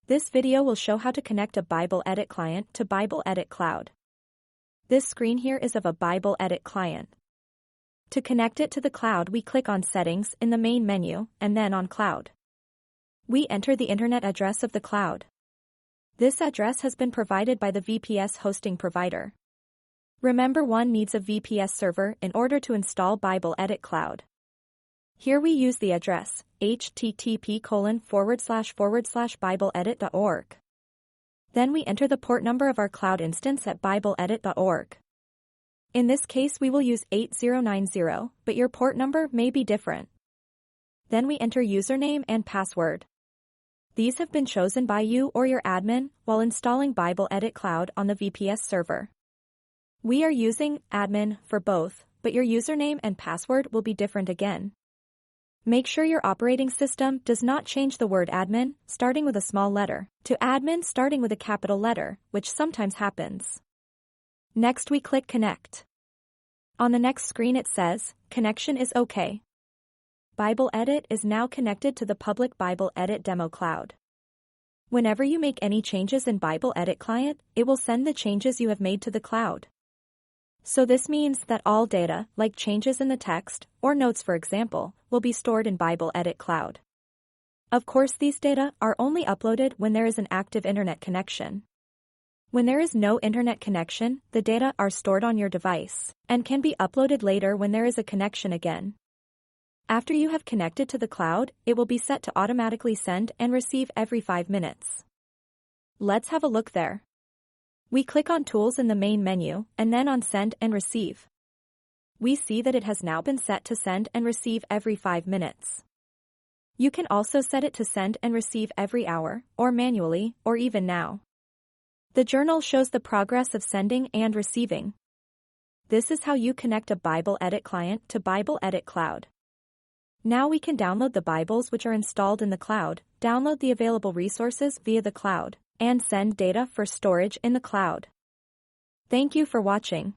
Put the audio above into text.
This video will show how to connect a Bibledit client to Bibledit Cloud. This screen here is of a Bibledit client. To connect it to the cloud, we click on Settings in the main menu and then on Cloud. We enter the internet address of the cloud. This address has been provided by the VPS hosting provider. Remember, one needs a VPS server in order to install Bibledit Cloud. Here we use the address http://bibledit.org. Then we enter the port number of our cloud instance at bibledit.org. In this case we will use 8090, but your port number may be different. Then we enter username and password. These have been chosen by you or your admin while installing Bibledit Cloud on the VPS server. We are using admin for both, but your username and password will be different again. Make sure your operating system does not change the word admin, starting with a small letter, to admin starting with a capital letter, which sometimes happens. Next we click Connect. On the next screen it says, Connection is OK. Bibledit is now connected to the public Bibledit demo cloud. Whenever you make any changes in Bibledit Client, it will send the changes you have made to the cloud. So this means that all data, like changes in the text, or notes for example, will be stored in Bibledit Cloud. Of course, these data are only uploaded when there is an active internet connection. When there is no internet connection, the data are stored on your device, and can be uploaded later when there is a connection again. After you have connected to the cloud, it will be set to automatically send and receive every 5 minutes. Let's have a look there. We click on Tools in the main menu, and then on Send and Receive. We see that it has now been set to send and receive every 5 minutes. You can also set it to send and receive every hour, or manually, or even now. The journal shows the progress of sending and receiving. This is how you connect a Bibledit client to Bibledit Cloud. Now we can download the Bibles which are installed in the cloud, download the available resources via the cloud, and send data for storage in the cloud. Thank you for watching.